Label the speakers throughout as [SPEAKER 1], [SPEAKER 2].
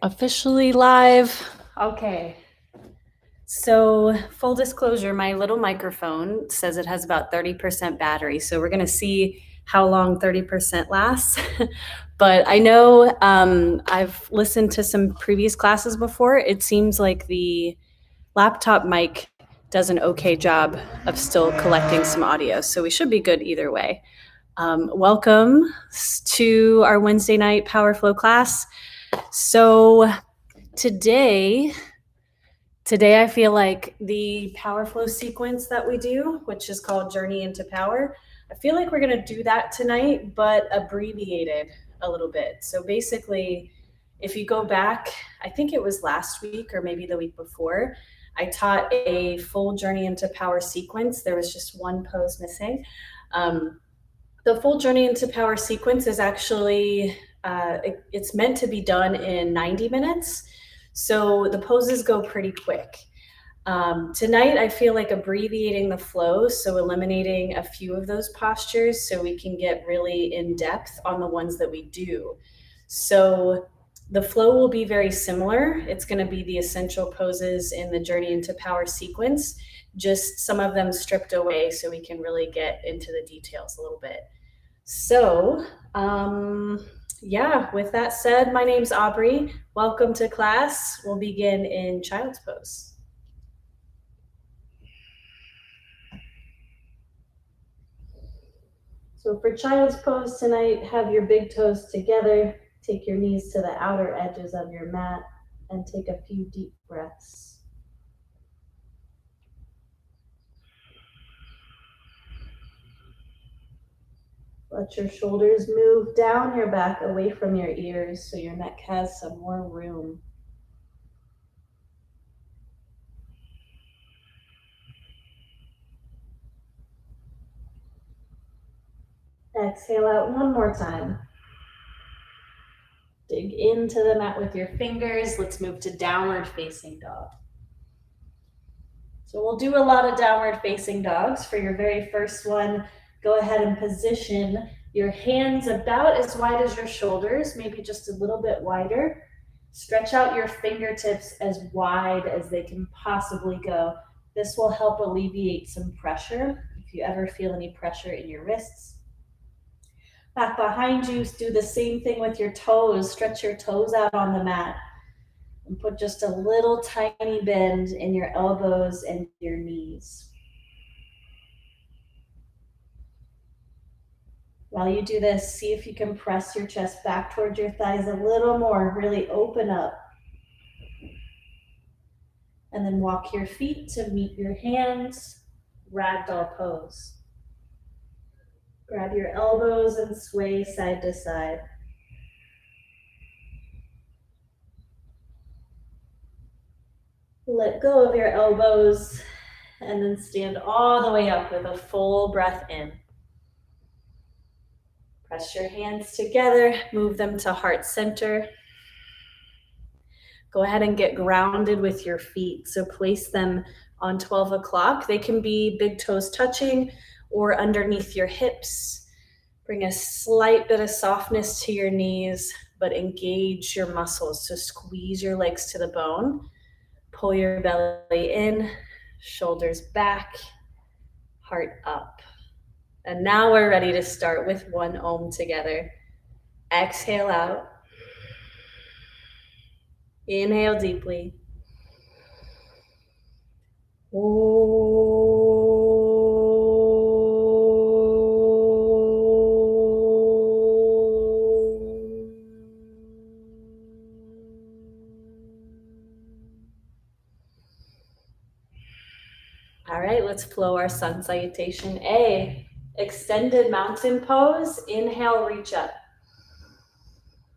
[SPEAKER 1] Officially live. Okay. So full disclosure, my little microphone says it has about 30% battery. So we're going to see how long 30% lasts. But I know I've listened to some previous classes before. It seems like the laptop mic does an okay job of still collecting some audio. So we should be good either way. Welcome to our Wednesday night Power Flow class. So Today I feel like the power flow sequence that we do, which is called Journey into Power, I feel like we're going to do that tonight, but abbreviated a little bit. So basically, if you go back, I think it was last week or maybe the week before, I taught a full Journey into Power sequence. There was just one pose missing. The full Journey into Power sequence is actually, it's meant to be done in 90 minutes. So the poses go pretty quick. Tonight, I feel like abbreviating the flow, so eliminating a few of those postures so we can get really in depth on the ones that we do. So the flow will be very similar. It's going to be the essential poses in the Journey into Power sequence, just some of them stripped away so we can really get into the details a little bit. So, yeah, with that said, my name's Aubrey. Welcome to class. We'll begin in child's pose. So for child's pose tonight, have your big toes together, take your knees to the outer edges of your mat, and take a few deep breaths. Let your shoulders move down your back away from your ears so your neck has some more room. Exhale out one more time. Dig into the mat with your fingers. Let's move to downward facing dog. So we'll do a lot of downward facing dogs. For your very first one, go ahead and position your hands about as wide as your shoulders, maybe just a little bit wider. Stretch out your fingertips as wide as they can possibly go. This will help alleviate some pressure if you ever feel any pressure in your wrists. Back behind you, do the same thing with your toes. Stretch your toes out on the mat and put just a little tiny bend in your elbows and your knees. While you do this, see if you can press your chest back towards your thighs a little more. Really open up. And then walk your feet to meet your hands, ragdoll pose. Grab your elbows and sway side to side. Let go of your elbows and then stand all the way up with a full breath in. Press your hands together, move them to heart center. Go ahead and get grounded with your feet. So place them on 12 o'clock. They can be big toes touching or underneath your hips. Bring a slight bit of softness to your knees, but engage your muscles. So squeeze your legs to the bone. Pull your belly in, shoulders back, heart up. And now we're ready to start with one Om together. Exhale out. Inhale deeply. All right, let's flow our sun salutation. A, extended mountain pose. Inhale, reach up.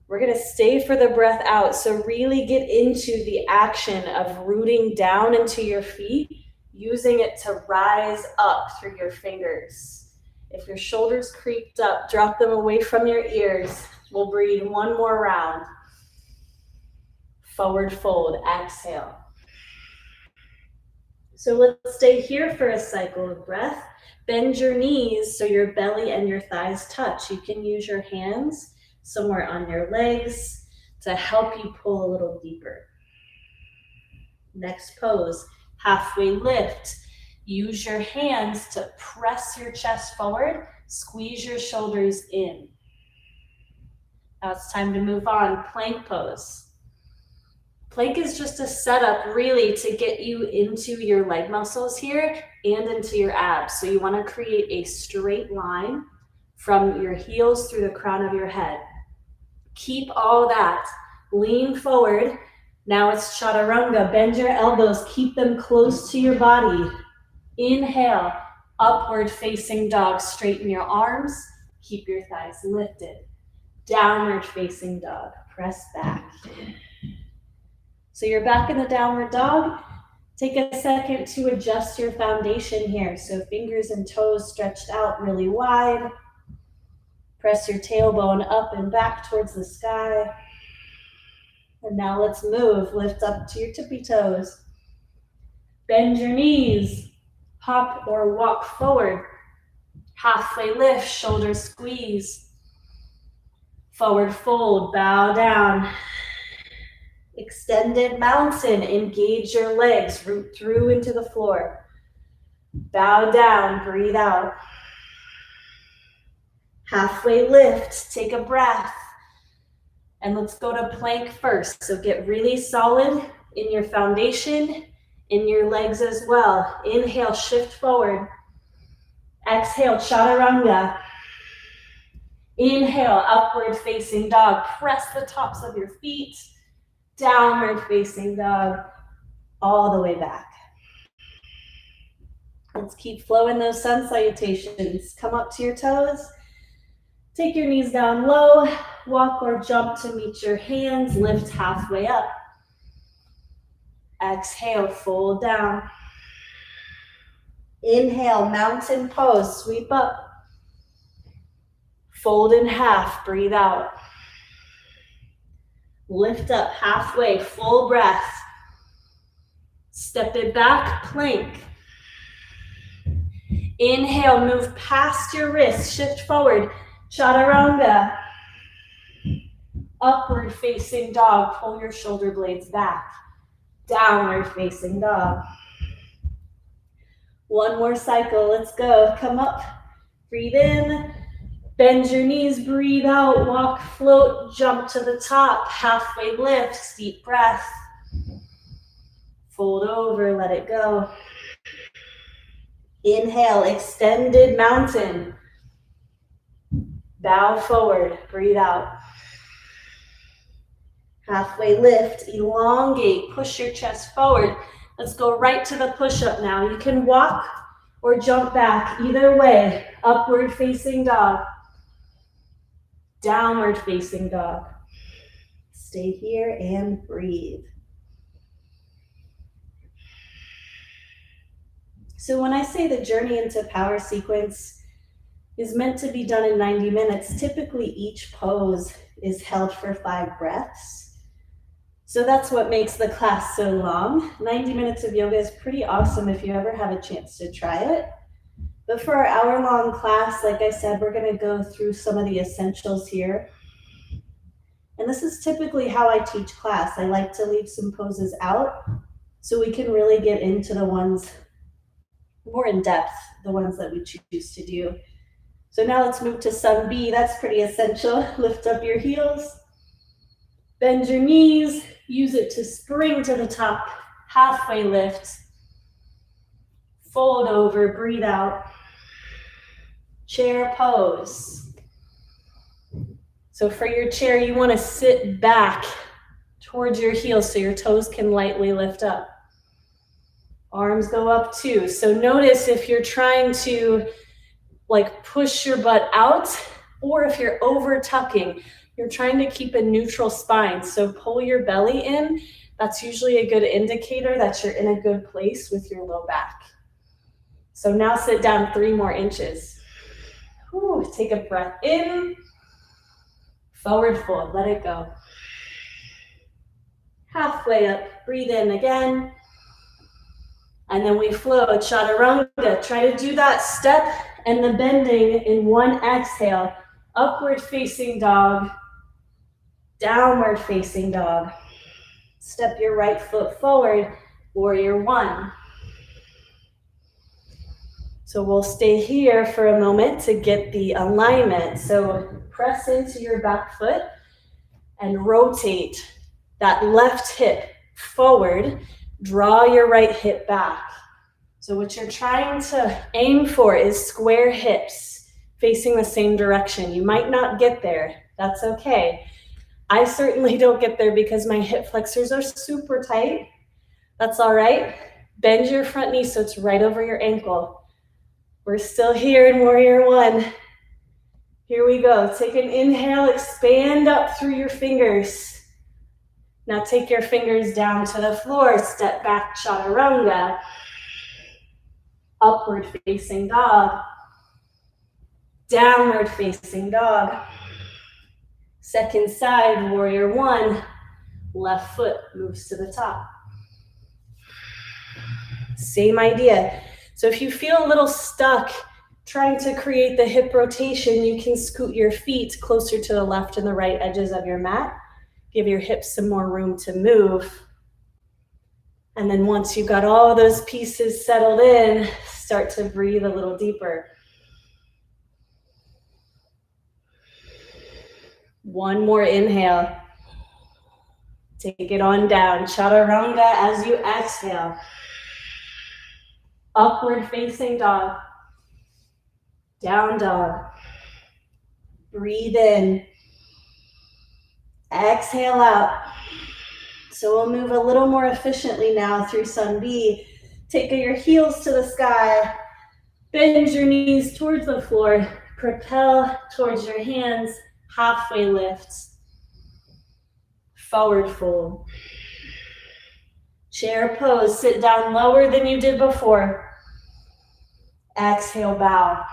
[SPEAKER 1] We're going to stay for the breath out. So really get into the action of rooting down into your feet, using it to rise up through your fingers. If your shoulders creeped up, drop them away from your ears. We'll breathe one more round. Forward fold, exhale. So let's stay here for a cycle of breath. Bend your knees so your belly and your thighs touch. You can use your hands somewhere on your legs to help you pull a little deeper. Next pose, halfway lift. Use your hands to press your chest forward, squeeze your shoulders in. Now it's time to move on, plank pose. Plank is just a setup really to get you into your leg muscles here and into your abs. So you want to create a straight line from your heels through the crown of your head. Keep all that. Lean forward. Now it's chaturanga. Bend your elbows. Keep them close to your body. Inhale, upward facing dog. Straighten your arms. Keep your thighs lifted. Downward facing dog. Press back. So you're back in the downward dog. Take a second to adjust your foundation here. So fingers and toes stretched out really wide. Press your tailbone up and back towards the sky. And now let's move. Lift up to your tippy toes. Bend your knees. Hop or walk forward. Halfway lift, shoulders squeeze. Forward fold, bow down. Extended mountain, engage your legs, root through into the floor. Bow down, breathe out. Halfway lift, take a breath. And let's go to plank first. So get really solid in your foundation, in your legs as well. Inhale, shift forward. Exhale, chaturanga. Inhale, upward facing dog. Press the tops of your feet. Downward facing dog, all the way back. Let's keep flowing those sun salutations. Come up to your toes. Take your knees down low. Walk or jump to meet your hands. Lift halfway up. Exhale, fold down. Inhale, mountain pose. Sweep up. Fold in half. Breathe out. Lift up halfway, full breath. Step it back, plank. Inhale, move past your wrist, shift forward, chaturanga. Upward facing dog, pull your shoulder blades back. Downward facing dog. One more cycle, let's go. Come up, breathe in. Bend your knees, breathe out, walk, float, jump to the top, halfway lift, deep breath. Fold over, let it go. Inhale, extended mountain. Bow forward, breathe out. Halfway lift, elongate, push your chest forward. Let's go right to the push-up now. You can walk or jump back, either way. Upward facing dog. Downward facing dog. Stay here and breathe. So when I say the journey into power sequence is meant to be done in 90 minutes, typically each pose is held for 5 breaths. So that's what makes the class so long. 90 minutes of yoga is pretty awesome if you ever have a chance to try it. But for our hour-long class, like I said, we're going to go through some of the essentials here. And this is typically how I teach class. I like to leave some poses out so we can really get into the ones more in depth, the ones that we choose to do. So now let's move to some B. That's pretty essential. Lift up your heels. Bend your knees. Use it to spring to the top. Halfway lift. Fold over, breathe out. Chair pose. So for your chair, you want to sit back towards your heels so your toes can lightly lift up. Arms go up too. So notice if you're trying to like push your butt out, or if you're over tucking, you're trying to keep a neutral spine. So pull your belly in. That's usually a good indicator that you're in a good place with your low back. So now sit down 3 more inches. Whew, take a breath in. Forward fold, let it go. Halfway up, breathe in again. And then we flow, chaturanga. Try to do that step and the bending in one exhale. Upward facing dog. Downward facing dog. Step your right foot forward, warrior one. So we'll stay here for a moment to get the alignment. So press into your back foot and rotate that left hip forward. Draw your right hip back. So what you're trying to aim for is square hips facing the same direction. You might not get there. That's okay. I certainly don't get there because my hip flexors are super tight. That's all right. Bend your front knee so it's right over your ankle. We're still here in warrior one. Here we go. Take an inhale, expand up through your fingers. Now take your fingers down to the floor. Step back, chaturanga. Upward facing dog. Downward facing dog. Second side, warrior one. Left foot moves to the top. Same idea. So if you feel a little stuck trying to create the hip rotation, you can scoot your feet closer to the left and the right edges of your mat. Give your hips some more room to move. And then once you've got all those pieces settled in, start to breathe a little deeper. One more inhale. Take it on down. Chaturanga as you exhale. Upward facing dog. Down dog. Breathe in. Exhale out. So we'll move a little more efficiently now through Sun B. Take your heels to the sky. Bend your knees towards the floor. Propel towards your hands. Halfway lift. Forward fold. Chair pose. Sit down lower than you did before. Exhale, bow.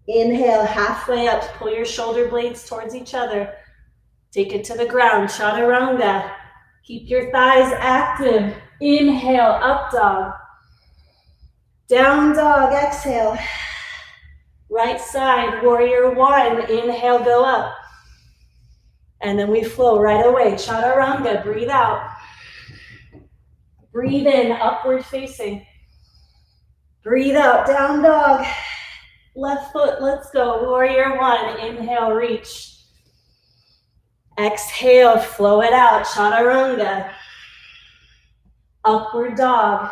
[SPEAKER 1] Inhale, halfway up. Pull your shoulder blades towards each other. Take it to the ground. Chaturanga. Keep your thighs active. Inhale, up dog. Down dog, exhale. Right side, warrior one. Inhale, go up. And then we flow right away. Chaturanga, breathe out. Breathe in, upward facing. Breathe out, down dog. Left foot, let's go. Warrior one, inhale, reach. Exhale, flow it out. Chaturanga. Upward dog.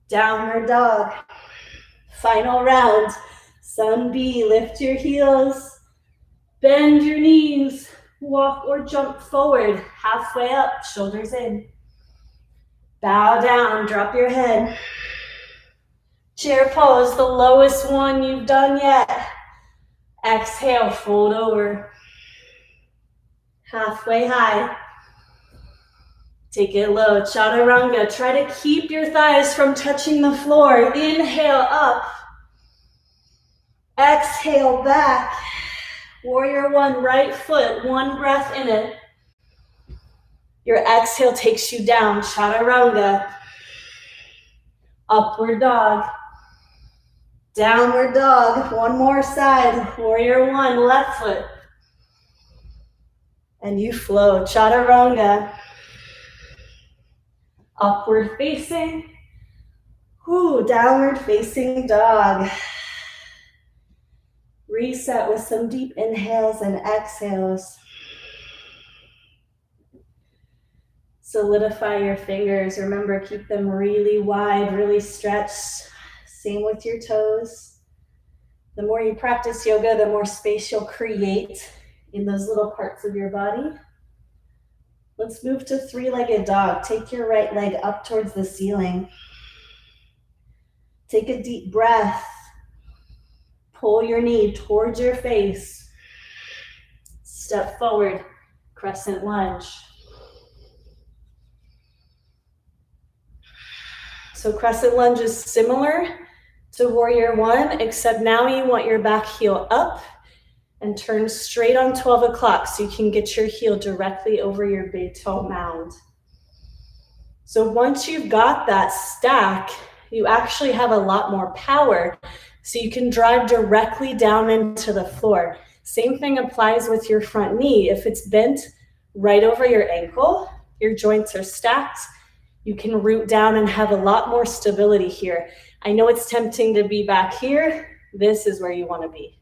[SPEAKER 1] Downward dog. Final round. Sun B, lift your heels. Bend your knees. Walk or jump forward. Halfway up, shoulders in. Bow down, drop your head. Chair pose, the lowest one you've done yet. Exhale, fold over. Halfway high. Take it low, chaturanga. Try to keep your thighs from touching the floor. Inhale up. Exhale back. Warrior one, right foot, one breath in it. Your exhale takes you down, chaturanga. Upward dog. Downward dog, one more side. Warrior one, left foot. And you flow, chaturanga. Upward facing. Downward facing dog. Reset with some deep inhales and exhales. Solidify your fingers. Remember, keep them really wide, really stretched. Same with your toes. The more you practice yoga, the more space you'll create in those little parts of your body. Let's move to three-legged dog. Take your right leg up towards the ceiling. Take a deep breath. Pull your knee towards your face. Step forward, crescent lunge. So crescent lunge is similar to warrior one, except now you want your back heel up and turn straight on 12 o'clock so you can get your heel directly over your big toe mound. So once you've got that stack, you actually have a lot more power, so you can drive directly down into the floor. Same thing applies with your front knee. If it's bent right over your ankle, your joints are stacked, you can root down and have a lot more stability here. I know it's tempting to be back here. This is where you want to be.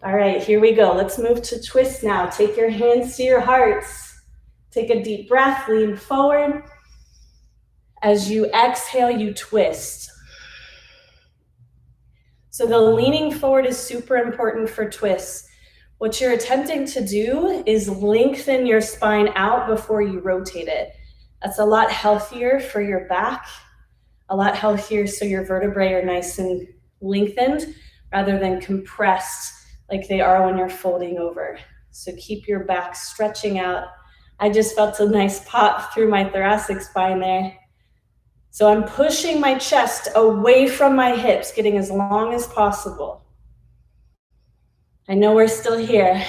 [SPEAKER 1] All right, here we go. Let's move to twist now. Take your hands to your hearts. Take a deep breath, lean forward. As you exhale, you twist. So the leaning forward is super important for twists. What you're attempting to do is lengthen your spine out before you rotate it. That's a lot healthier for your back, a lot healthier so your vertebrae are nice and lengthened rather than compressed like they are when you're folding over. So keep your back stretching out. I just felt a nice pop through my thoracic spine there. So I'm pushing my chest away from my hips, getting as long as possible. I know we're still here.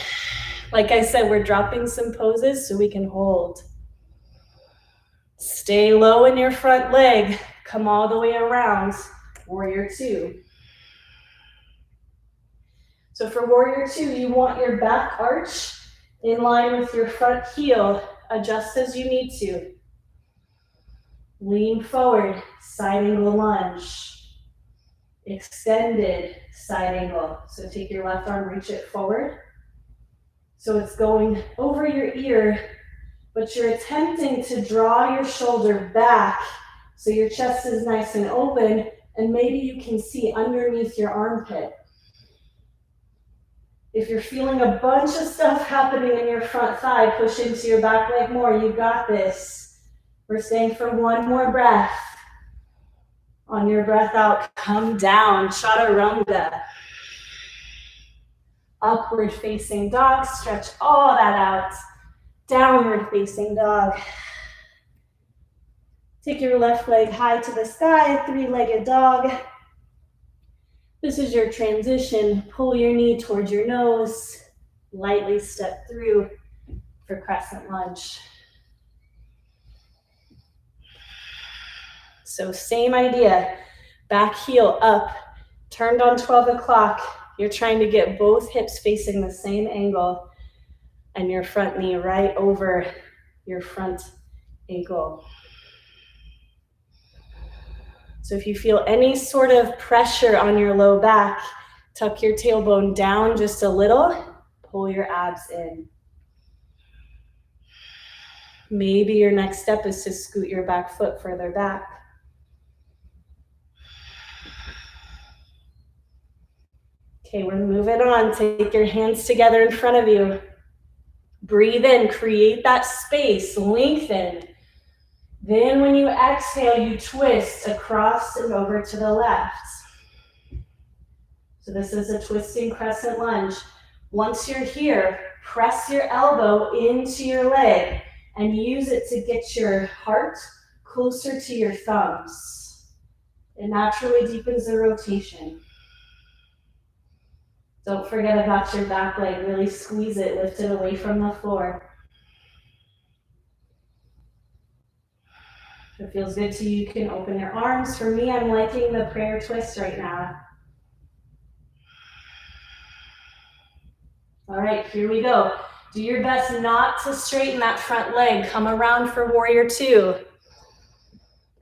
[SPEAKER 1] Like I said, we're dropping some poses so we can hold. Stay low in your front leg. Come all the way around. Warrior two. So for warrior two, you want your back arch in line with your front heel. Adjust as you need to. Lean forward, side angle lunge. Extended side angle. So take your left arm, reach it forward. So it's going over your ear, but you're attempting to draw your shoulder back so your chest is nice and open, and maybe you can see underneath your armpit. If you're feeling a bunch of stuff happening in your front thigh, push into your back leg more. You got this. We're staying for one more breath. On your breath out, come down, chaturanga. Upward facing dog, stretch all that out. Downward facing dog. Take your left leg high to the sky, three-legged dog. This is your transition. Pull your knee towards your nose. Lightly step through for crescent lunge. So same idea, back heel up, turned on 12 o'clock. You're trying to get both hips facing the same angle and your front knee right over your front ankle. So if you feel any sort of pressure on your low back, tuck your tailbone down just a little, pull your abs in. Maybe your next step is to scoot your back foot further back. Okay, we're moving on. Take your hands together in front of you. Breathe in, create that space, lengthen. Then when you exhale, you twist across and over to the left. So this is a twisting crescent lunge. Once you're here, press your elbow into your leg and use it to get your heart closer to your thumbs. It naturally deepens the rotation. Don't forget about your back leg. Really squeeze it, lift it away from the floor. If it feels good to you, you can open your arms. For me, I'm liking the prayer twist right now. All right, here we go. Do your best not to straighten that front leg. Come around for warrior two.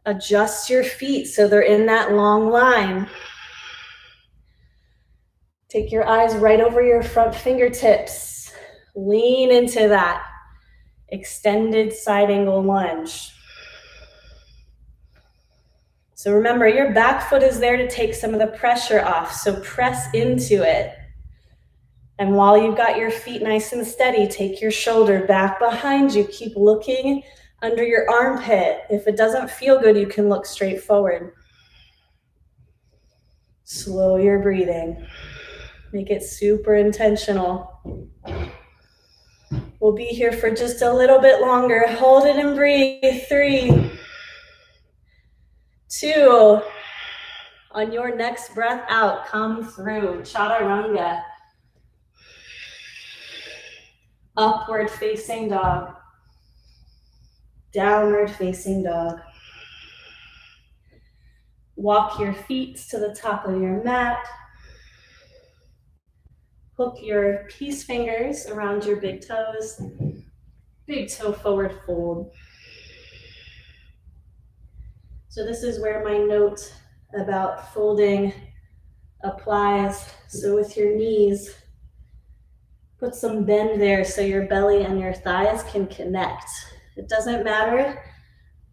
[SPEAKER 1] Adjust your feet so they're in that long line. Take your eyes right over your front fingertips. Lean into that extended side angle lunge. So remember, your back foot is there to take some of the pressure off, so press into it. And while you've got your feet nice and steady, take your shoulder back behind you. Keep looking under your armpit. If it doesn't feel good, you can look straight forward. Slow your breathing. Make it super intentional. We'll be here for just a little bit longer. Hold it and breathe. 3, 2. On your next breath out, come through. Chaturanga. Upward facing dog. Downward facing dog. Walk your feet to the top of your mat. Hook your peace fingers around your big toes. Big toe forward fold. So this is where my note about folding applies. So with your knees, put some bend there so your belly and your thighs can connect. It doesn't matter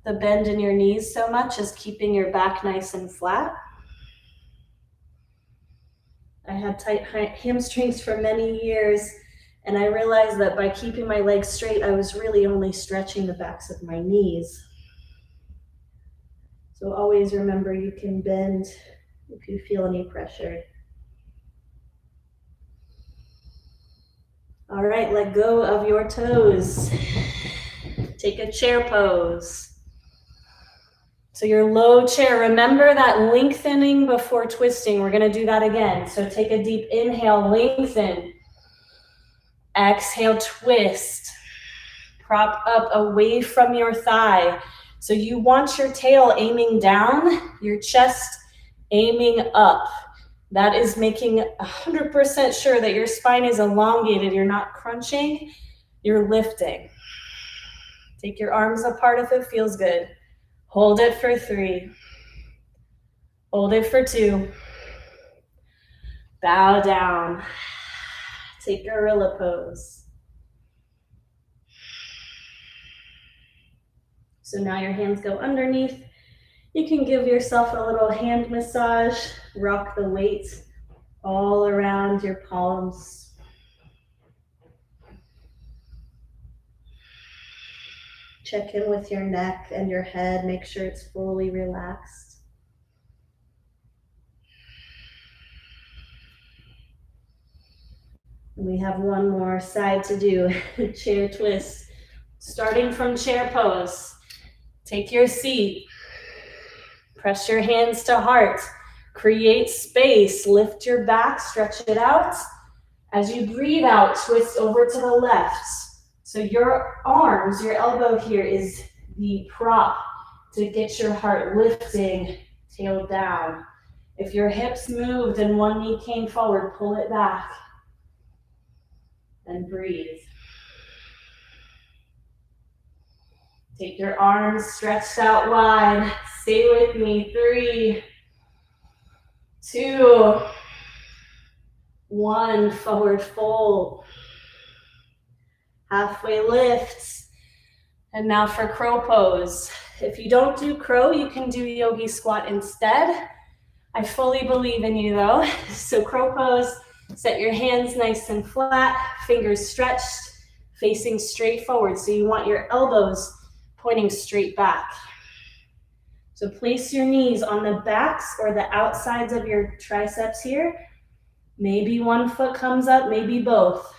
[SPEAKER 1] the bend in your knees so much as keeping your back nice and flat. I had tight hamstrings for many years, and I realized that by keeping my legs straight, I was really only stretching the backs of my knees. So always remember you can bend if you feel any pressure. All right, let go of your toes. Take a chair pose. So your low chair, remember that lengthening before twisting. We're gonna do that again. So take a deep inhale, lengthen. Exhale, twist. Prop up away from your thigh. So you want your tail aiming down, your chest aiming up. That is making 100% sure that your spine is elongated. You're not crunching, you're lifting. Take your arms apart if it feels good. Hold it for 3. Hold it for 2. Bow down. Take gorilla pose. So now your hands go underneath. You can give yourself a little hand massage. Rock the weight all around your palms. Check in with your neck and your head. Make sure it's fully relaxed. We have one more side to do, chair twist. Starting from chair pose, take your seat, press your hands to heart, create space, lift your back, stretch it out. As you breathe out, twist over to the left. So your arms, your elbow here is the prop to get your heart lifting, tail down. If your hips moved and one knee came forward, pull it back. And breathe. Take your arms stretched out wide. Stay with me. 3, 2, 1. Forward fold. Halfway lift. And now for crow pose. If you don't do crow, you can do yogi squat instead. I fully believe in you though. So crow pose. Set your hands nice and flat, fingers stretched, facing straight forward. So you want your elbows pointing straight back. So place your knees on the backs or the outsides of your triceps here. Maybe one foot comes up, maybe both.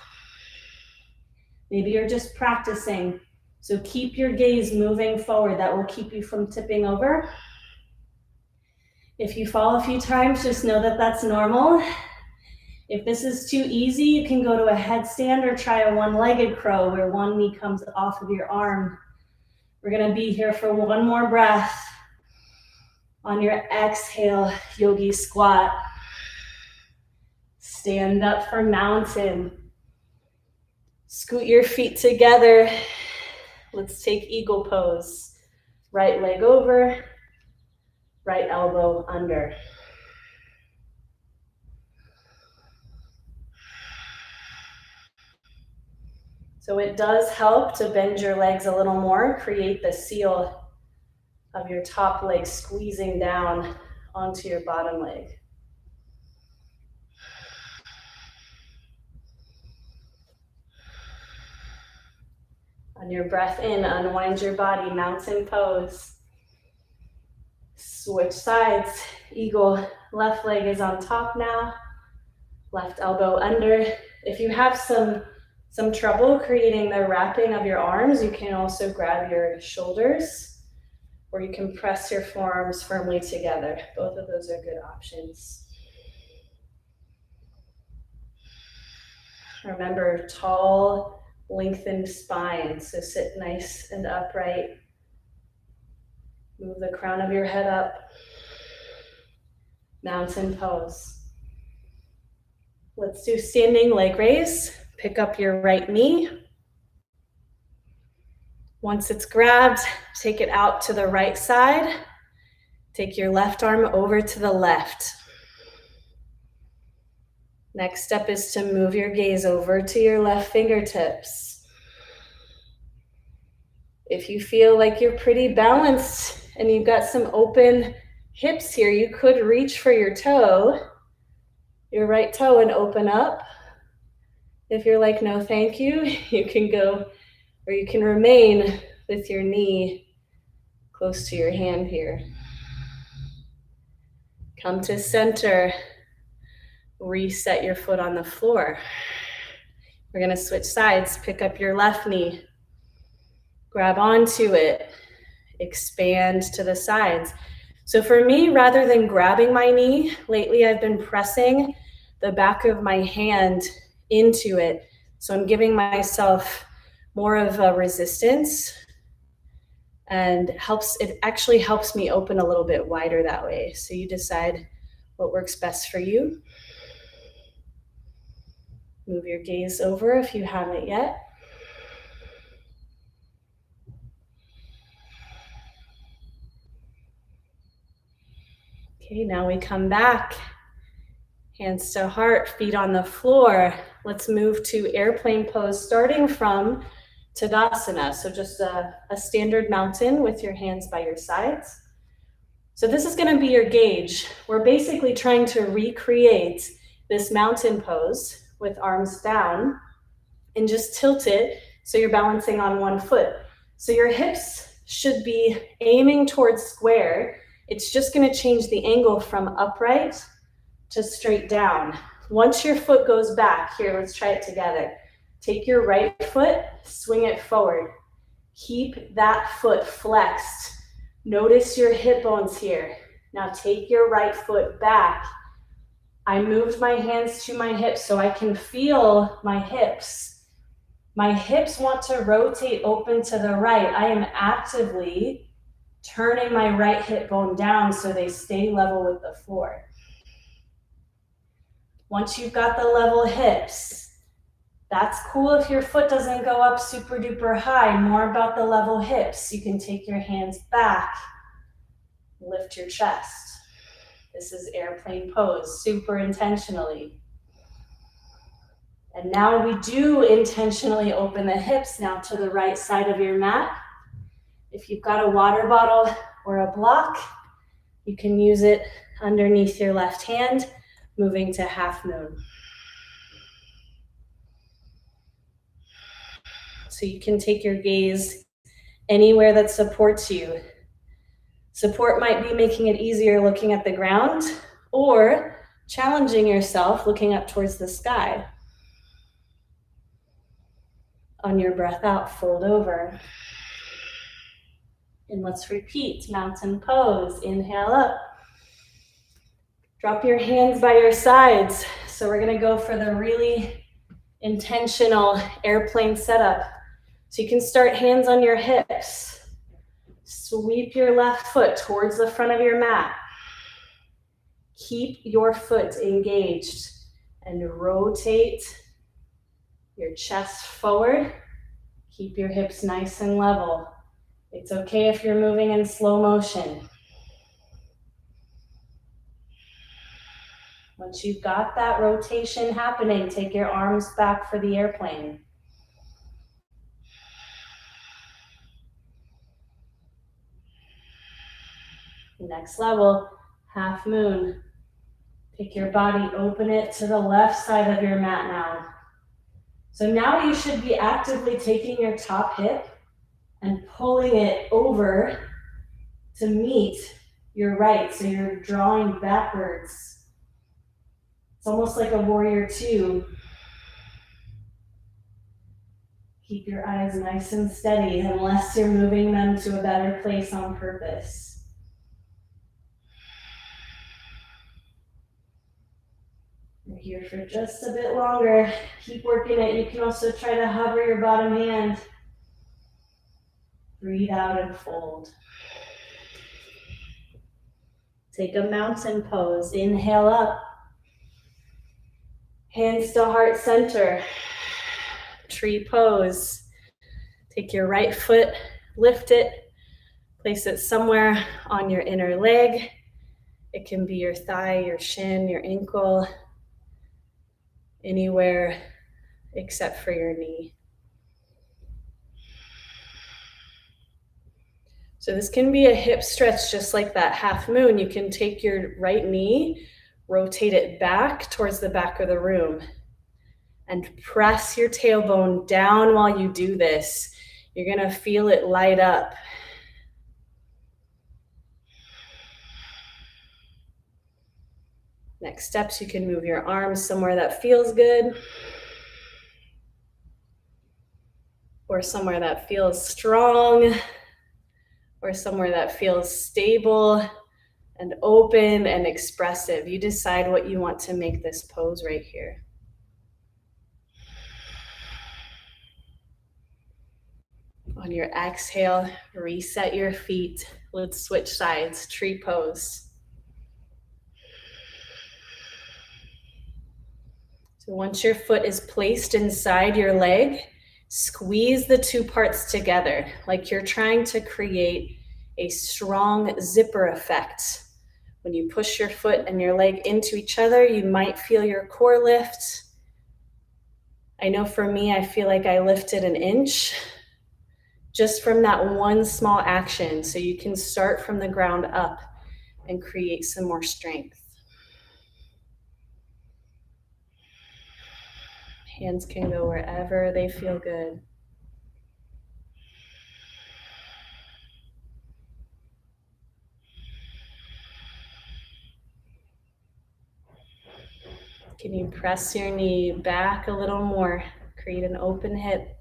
[SPEAKER 1] Maybe you're just practicing. So keep your gaze moving forward. That will keep you from tipping over. If you fall a few times, just know that that's normal. If this is too easy, you can go to a headstand or try a one-legged crow where one knee comes off of your arm. We're gonna be here for one more breath. On your exhale, yogi squat. Stand up for mountain. Scoot your feet together. Let's take eagle pose. Right leg over, right elbow under. So it does help to bend your legs a little more, create the seal of your top leg squeezing down onto your bottom leg. On your breath in, unwind your body, mountain pose. Switch sides, eagle, left leg is on top now, left elbow under. If you have some trouble creating the wrapping of your arms, you can also grab your shoulders or you can press your forearms firmly together. Both of those are good options. Remember, tall, lengthened spine, so sit nice and upright. Move the crown of your head up. Mountain pose. Let's do standing leg raise. Pick up your right knee. Once it's grabbed, take it out to the right side. Take your left arm over to the left. Next step is to move your gaze over to your left fingertips. If you feel like you're pretty balanced and you've got some open hips here, you could reach for your toe, your right toe, and open up. If you're like, no, thank you, you can go, or you can remain with your knee close to your hand here. Come to center. Reset your foot on the floor. We're going to switch sides. Pick up your left knee. Grab onto it. Expand to the sides. So for me, rather than grabbing my knee, lately I've been pressing the back of my hand into it. So I'm giving myself more of a resistance, and it actually helps me open a little bit wider that way. So you decide what works best for you. Move your gaze over if you haven't yet. Okay, now we come back. Hands to heart, feet on the floor. Let's move to airplane pose, starting from Tadasana. So just a standard mountain with your hands by your sides. So this is going to be your gauge. We're basically trying to recreate this mountain pose with arms down, and just tilt it so you're balancing on one foot. So your hips should be aiming towards square. It's just going to change the angle from upright to straight down. Once your foot goes back, here, let's try it together. Take your right foot, swing it forward. Keep that foot flexed. Notice your hip bones here. Now take your right foot back. I moved my hands to my hips so I can feel my hips. My hips want to rotate open to the right. I am actively turning my right hip bone down so they stay level with the floor. Once you've got the level hips, that's cool if your foot doesn't go up super duper high. More about the level hips. You can take your hands back, lift your chest. This is airplane pose, super intentionally. And now we do intentionally open the hips now to the right side of your mat. If you've got a water bottle or a block, you can use it underneath your left hand, moving to half moon. So you can take your gaze anywhere that supports you. Support might be making it easier looking at the ground, or challenging yourself looking up towards the sky. On your breath out, fold over. And let's repeat, mountain pose. Inhale up. Drop your hands by your sides. So we're gonna go for the really intentional airplane setup. So you can start hands on your hips. Sweep your left foot towards the front of your mat. Keep your foot engaged and rotate your chest forward. Keep your hips nice and level. It's okay if you're moving in slow motion. Once you've got that rotation happening, take your arms back for the airplane. Next level, half moon. Pick your body, open it to the left side of your mat now. So now you should be actively taking your top hip and pulling it over to meet your right. So you're drawing backwards. It's almost like a warrior two. Keep your eyes nice and steady unless you're moving them to a better place on purpose. We're here for just a bit longer. Keep working it. You can also try to hover your bottom hand. Breathe out and fold. Take a mountain pose. Inhale up. Hands to heart center. Tree pose. Take your right foot, lift it, place it somewhere on your inner leg. It can be your thigh, your shin, your ankle, anywhere except for your knee. So this can be a hip stretch just like that half moon. You can take your right knee, rotate it back towards the back of the room, and press your tailbone down while you do this. You're gonna feel it light up. Next steps, you can move your arms somewhere that feels good, or somewhere that feels strong, or somewhere that feels stable and open and expressive. You decide what you want to make this pose right here. On your exhale, reset your feet. Let's switch sides, tree pose. So once your foot is placed inside your leg, squeeze the two parts together like you're trying to create a strong zipper effect. When you push your foot and your leg into each other, you might feel your core lift. I know for me, I feel like I lifted an inch just from that one small action. So you can start from the ground up and create some more strength. Hands can go wherever they feel good. Can you press your knee back a little more? Create an open hip.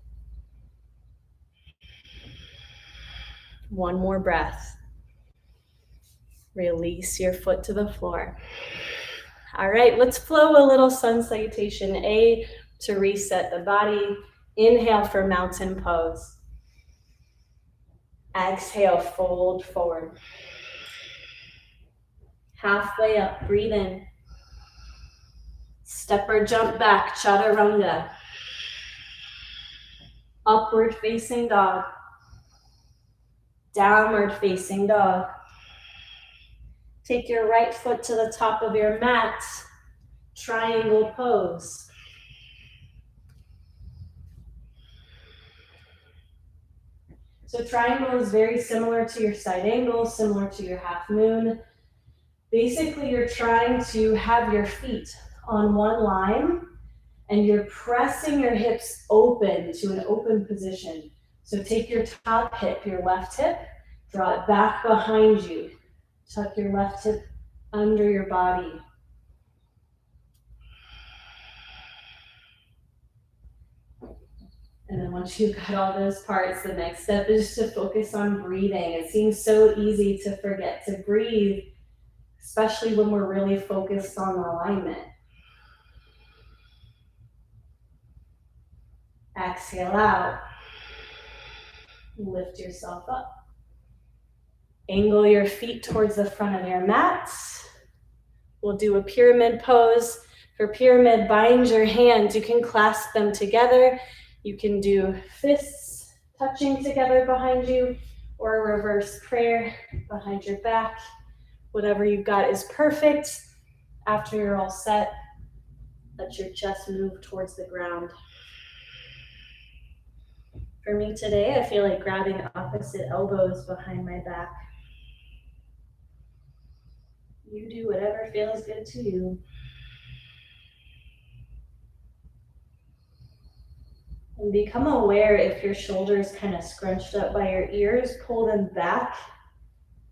[SPEAKER 1] One more breath. Release your foot to the floor. All right, let's flow a little sun salutation. A, to reset the body. Inhale for mountain pose. Exhale, fold forward. Halfway up, breathe in. Step or jump back, chaturanga. Upward facing dog. Downward facing dog. Take your right foot to the top of your mat. Triangle pose. So triangle is very similar to your side angle, similar to your half moon. Basically, you're trying to have your feet on one line and you're pressing your hips open to an open position. So take your top hip, your left hip, draw it back behind you. Tuck your left hip under your body. And then once you've got all those parts, the next step is to focus on breathing. It seems so easy to forget to breathe, especially when we're really focused on alignment. Exhale out. Lift yourself up. Angle your feet towards the front of your mat. We'll do a pyramid pose. For pyramid, bind your hands. You can clasp them together. You can do fists touching together behind you, or a reverse prayer behind your back. Whatever you've got is perfect. After you're all set, let your chest move towards the ground. For me today, I feel like grabbing opposite elbows behind my back. You do whatever feels good to you. And become aware if your shoulders kind of scrunched up by your ears, pull them back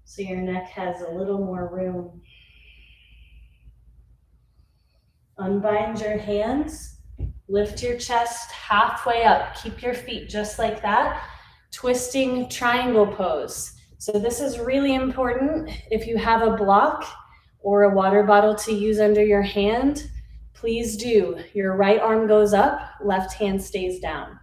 [SPEAKER 1] so your neck has a little more room. Unbind your hands, lift your chest halfway up, keep your feet just like that, twisting triangle pose. So this is really important. If you have a block or a water bottle to use under your hand, please do. Your right arm goes up, left hand stays down.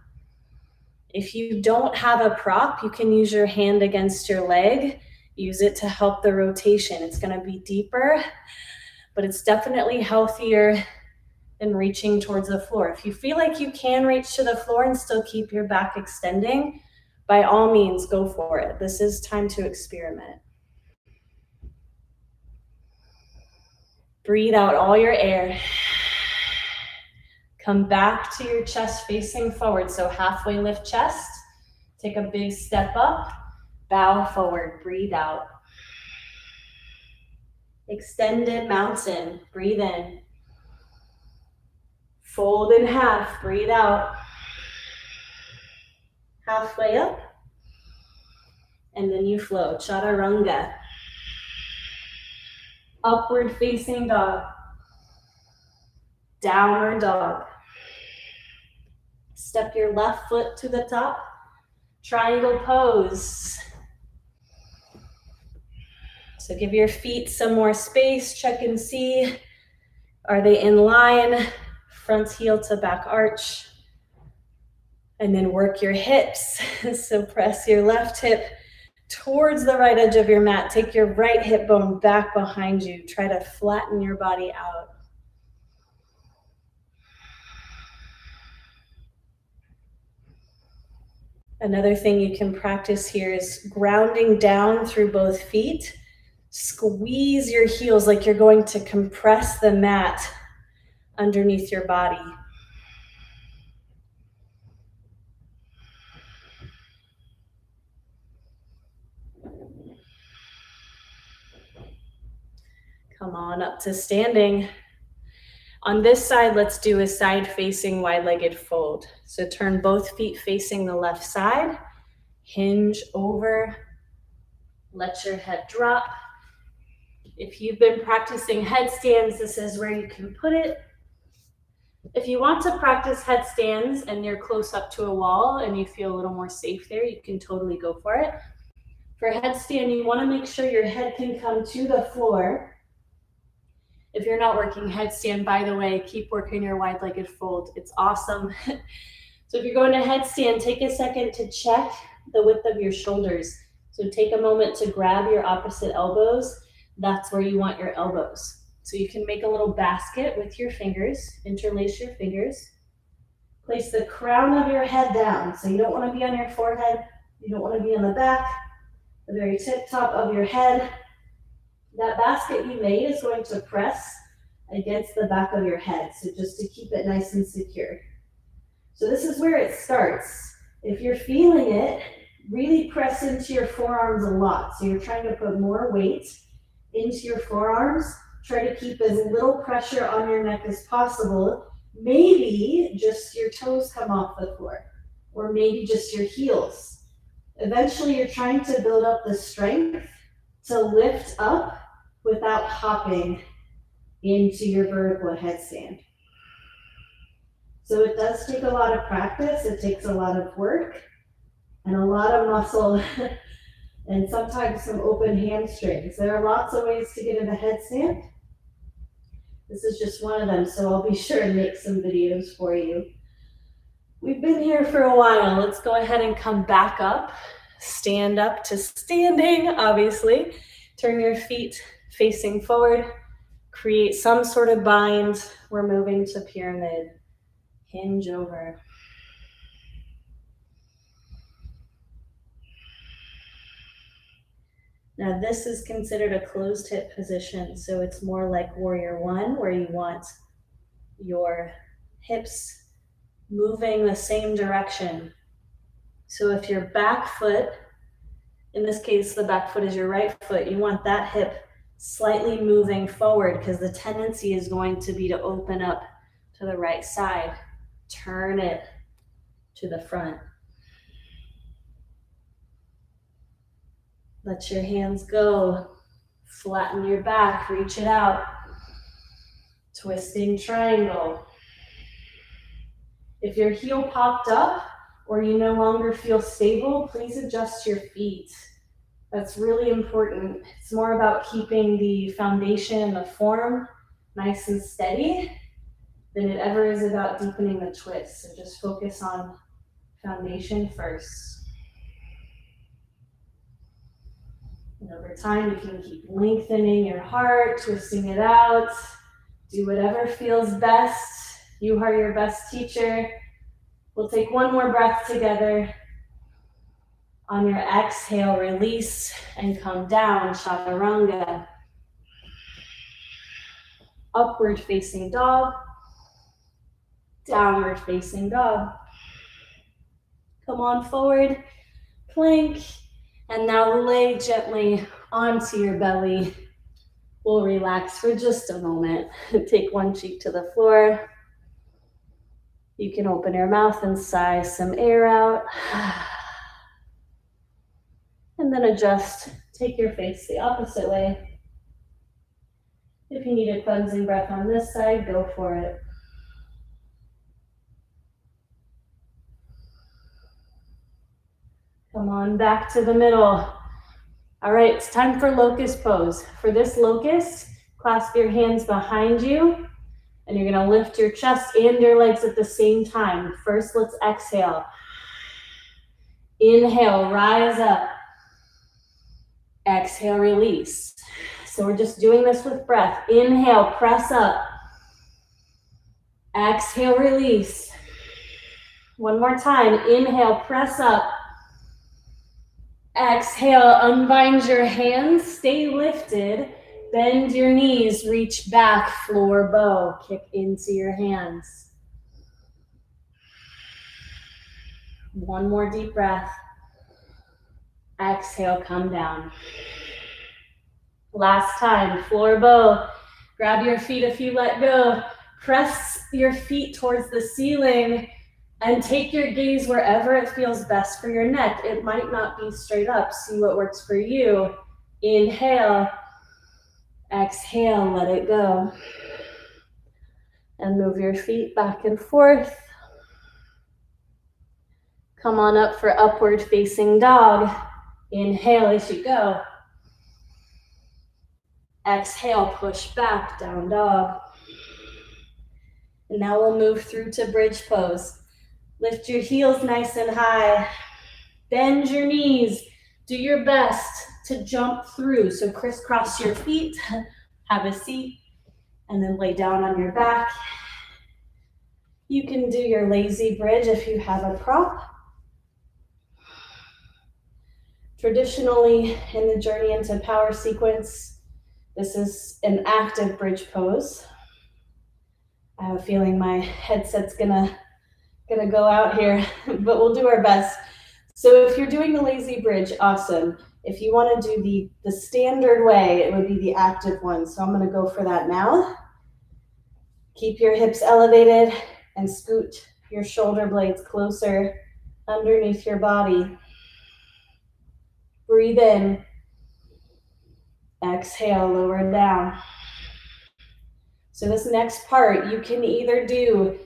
[SPEAKER 1] If you don't have a prop, you can use your hand against your leg. Use it to help the rotation. It's going to be deeper, but it's definitely healthier and reaching towards the floor. If you feel like you can reach to the floor and still keep your back extending, by all means, go for it. This is time to experiment. Breathe out all your air. Come back to your chest facing forward. So halfway lift chest. Take a big step up. Bow forward. Breathe out. Extended mountain. Breathe in. Fold in half. Breathe out. Halfway up. And then you flow. Chaturanga. Upward facing dog. Downward dog. Step your left foot to the top. Triangle pose. So give your feet some more space. Check and see. Are they in line? Front heel to back arch. And then work your hips. So press your left hip towards the right edge of your mat. Take your right hip bone back behind you. Try to flatten your body out. Another thing you can practice here is grounding down through both feet. Squeeze your heels like you're going to compress the mat underneath your body. Come on up to standing. On this side, let's do a side-facing wide-legged fold. So turn both feet facing the left side. Hinge over. Let your head drop. If you've been practicing headstands, this is where you can put it. If you want to practice headstands and you're close up to a wall and you feel a little more safe there, you can totally go for it. For headstand, you want to make sure your head can come to the floor. If you're not working headstand, by the way, keep working your wide-legged fold. It's awesome. So if you're going to headstand, take a second to check the width of your shoulders. So take a moment to grab your opposite elbows. That's where you want your elbows. So you can make a little basket with your fingers, interlace your fingers. Place the crown of your head down. So you don't want to be on your forehead. You don't want to be on the back, the very tip top of your head. That basket you made is going to press against the back of your head. So just to keep it nice and secure. So this is where it starts. If you're feeling it, really press into your forearms a lot. So you're trying to put more weight into your forearms. Try to keep as little pressure on your neck as possible. Maybe just your toes come off the floor, or maybe just your heels. Eventually, you're trying to build up the strength to lift up without hopping into your vertical headstand. So it does take a lot of practice. It takes a lot of work and a lot of muscle and sometimes some open hamstrings. There are lots of ways to get into headstand. This is just one of them, so I'll be sure to make some videos for you. We've been here for a while. Let's go ahead and come back up. Stand up to standing, obviously. Turn your feet facing forward. Create some sort of bind. We're moving to pyramid. Hinge over. Now this is considered a closed hip position, so it's more like warrior one, where you want your hips moving the same direction. So if your back foot, in this case the back foot is your right foot, you want that hip slightly moving forward because the tendency is going to be to open up to the right side. Turn it to the front. Let your hands go. Flatten your back, reach it out. Twisting triangle. If your heel popped up or you no longer feel stable, please adjust your feet. That's really important. It's more about keeping the foundation and the form nice and steady than it ever is about deepening the twist. So just focus on foundation first. And over time, you can keep lengthening your heart, twisting it out. Do whatever feels best. You are your best teacher. We'll take one more breath together. On your exhale, release and come down, chaturanga. Upward facing dog, downward facing dog. Come on forward, plank, and now lay gently onto your belly. We'll relax for just a moment. Take one cheek to the floor. You can open your mouth and sigh some air out. And then adjust, take your face the opposite way. If you need a cleansing breath on this side, go for it. Come on back to the middle. All right, it's time for locust pose. For this locust, clasp your hands behind you, and you're gonna lift your chest and your legs at the same time. First, let's exhale. Inhale, rise up. Exhale, release. So we're just doing this with breath. Inhale, press up. Exhale, release. One more time. Inhale, press up. Exhale, unbind your hands, stay lifted. Bend your knees, reach back, floor bow. Kick into your hands. One more deep breath. Exhale, come down. Last time, floor bow. Grab your feet if you let go. Press your feet towards the ceiling and take your gaze wherever it feels best for your neck. It might not be straight up. See what works for you. Inhale. Exhale, let it go. And move your feet back and forth. Come on up for upward facing dog. Inhale as you go. Exhale, push back, down dog. And now we'll move through to bridge pose. Lift your heels nice and high. Bend your knees. Do your best to jump through. So crisscross your feet, have a seat, and then lay down on your back. You can do your lazy bridge if you have a prop. Traditionally, in the journey into power sequence, this is an active bridge pose. I have a feeling my headset's gonna go out here, but we'll do our best. So if you're doing the lazy bridge, awesome. If you want to do the standard way, it would be the active one. So I'm going to go for that now. Keep your hips elevated and scoot your shoulder blades closer underneath your body. Breathe in. Exhale, lower down. So this next part, you can either do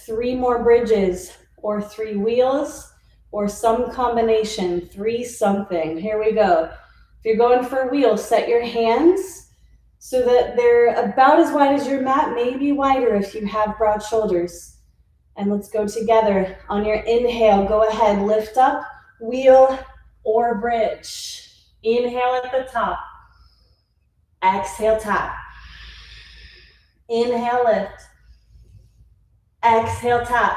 [SPEAKER 1] 3 more bridges or 3 wheels or some combination, 3 something. Here we go. If you're going for wheels, set your hands so that they're about as wide as your mat, maybe wider if you have broad shoulders. And let's go together. On your inhale, go ahead, lift up, wheel or bridge. Inhale at the top. Exhale, tap. Inhale, lift. Exhale, tap.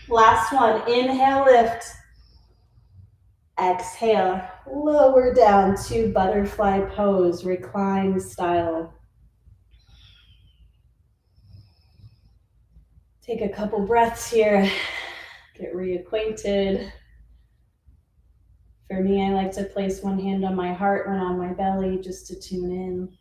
[SPEAKER 1] Last one, inhale, lift. Exhale, lower down to butterfly pose, recline style. Take a couple breaths here, get reacquainted. For me, I like to place one hand on my heart, one on my belly, just to tune in.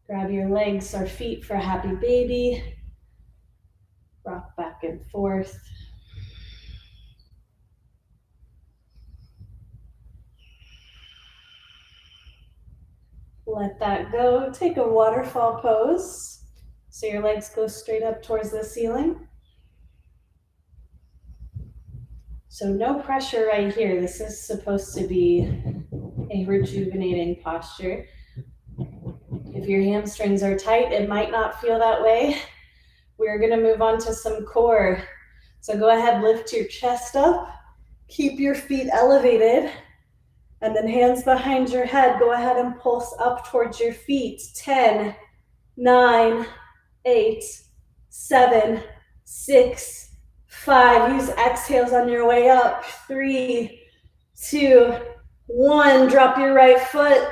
[SPEAKER 1] Grab your legs or feet for happy baby. Rock back and forth. Let that go. Take a waterfall pose. So your legs go straight up towards the ceiling. So no pressure right here. This is supposed to be a rejuvenating posture. If your hamstrings are tight, it might not feel that way. We're going to move on to some core. So go ahead, lift your chest up. Keep your feet elevated. And then hands behind your head, go ahead and pulse up towards your feet. 10, 9, 8, 7, 6, 5. Use exhales on your way up. 3, 2, 1. Drop your right foot.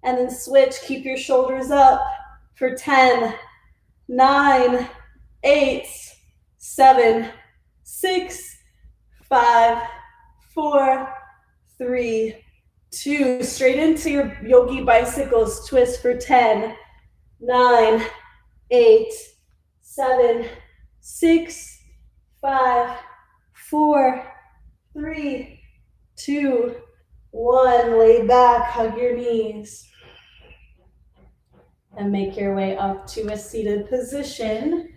[SPEAKER 1] And then switch. Keep your shoulders up for 10, 9, 8, 7, 6, 5, 4, 3, 2. Straight into your yogi bicycles. Twist for 10, 9, 8, 7, 6, 5, 4, 3, 2, 1. Lay back, hug your knees. And make your way up to a seated position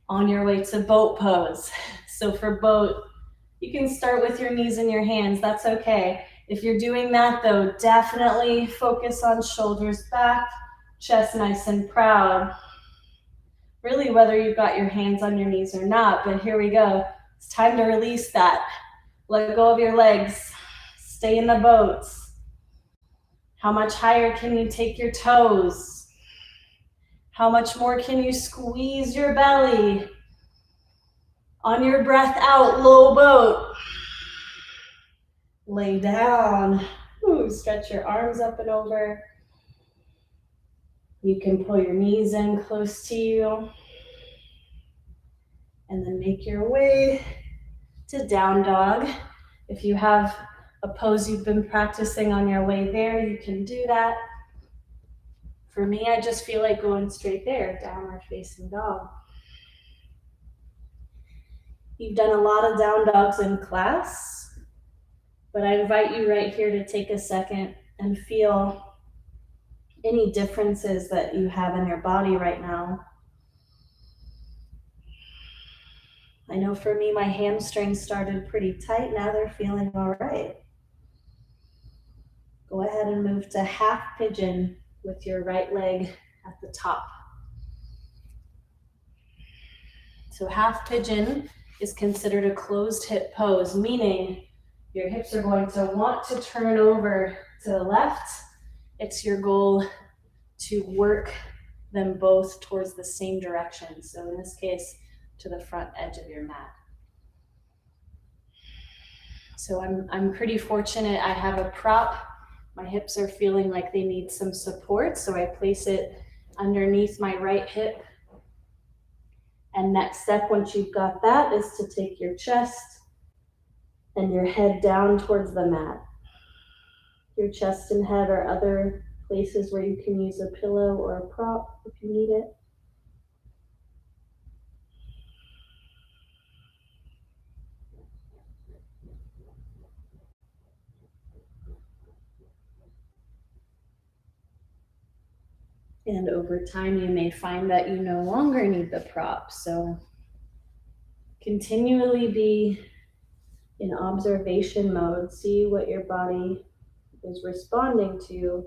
[SPEAKER 1] on your way to boat pose. So for boat, you can start with your knees and your hands, that's okay. If you're doing that though, definitely focus on shoulders back, chest nice and proud. Really whether you've got your hands on your knees or not, but here we go. It's time to release that. Let go of your legs, stay in the boat. How much higher can you take your toes? How much more can you squeeze your belly? On your breath out, low boat. Lay down. Ooh, stretch your arms up and over. You can pull your knees in close to you. And then make your way to down dog. If you have a pose you've been practicing on your way there, you can do that. For me, I just feel like going straight there, downward facing dog. You've done a lot of down dogs in class, but I invite you right here to take a second and feel any differences that you have in your body right now. I know for me, my hamstrings started pretty tight. Now they're feeling all right. Go ahead and move to half pigeon with your right leg at the top. So half pigeon is considered a closed hip pose, meaning your hips are going to want to turn over to the left. It's your goal to work them both towards the same direction. So in this case, to the front edge of your mat. So I'm pretty fortunate. I have a prop. My hips are feeling like they need some support, so I place it underneath my right hip. And next step, once you've got that, is to take your chest and your head down towards the mat. Your chest and head are other places where you can use a pillow or a prop if you need it. And over time, you may find that you no longer need the prop. So continually be in observation mode. See what your body is responding to.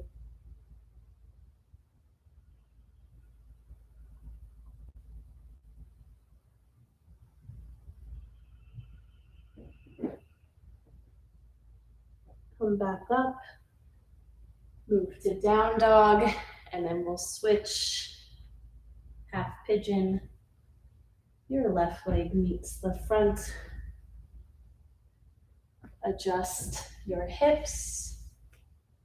[SPEAKER 1] Come back up, move to down dog, and then we'll switch half pigeon. Your left leg meets the front. Adjust your hips.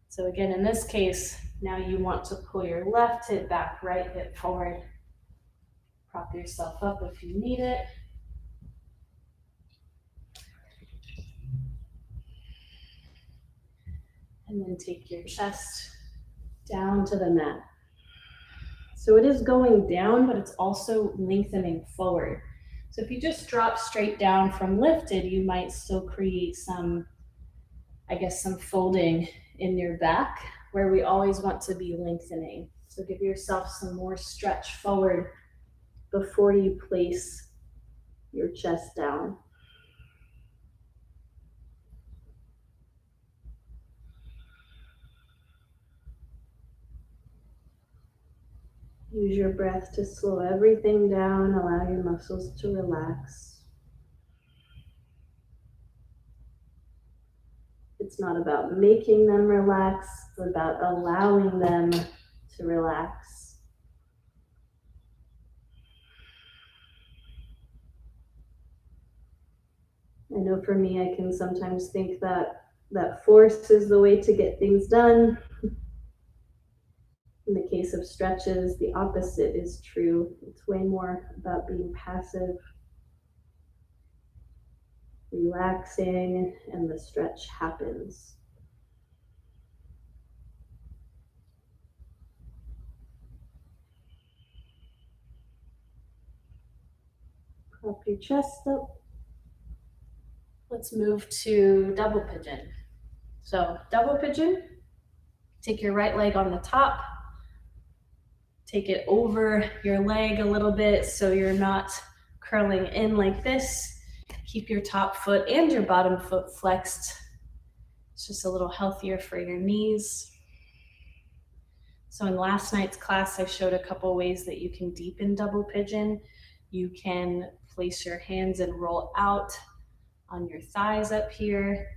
[SPEAKER 1] So again, in this case, now you want to pull your left hip back, right hip forward. Prop yourself up if you need it. And then take your chest down to the mat. So it is going down, but it's also lengthening forward. So if you just drop straight down from lifted, you might still create some, some folding in your back, where we always want to be lengthening. So give yourself some more stretch forward before you place your chest down. Use your breath to slow everything down, allow your muscles to relax. It's not about making them relax, it's about allowing them to relax. I know for me, I can sometimes think that force is the way to get things done. In the case of stretches, the opposite is true. It's way more about being passive, relaxing, and the stretch happens. Prop your chest up. Let's move to double pigeon. So double pigeon, take your right leg on the top, take it over your leg a little bit so you're not curling in like this. Keep your top foot and your bottom foot flexed. It's just a little healthier for your knees. So in last night's class, I showed a couple ways that you can deepen double pigeon. You can place your hands and roll out on your thighs up here.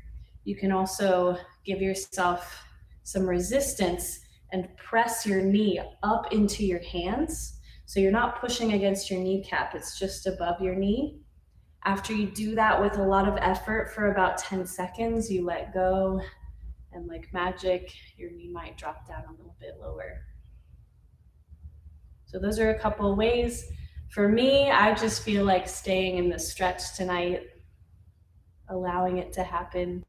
[SPEAKER 1] You can also give yourself some resistance and press your knee up into your hands. So you're not pushing against your kneecap, it's just above your knee. After you do that with a lot of effort for about 10 seconds, you let go, and like magic, your knee might drop down a little bit lower. So those are a couple of ways. For me, I just feel like staying in the stretch tonight, allowing it to happen.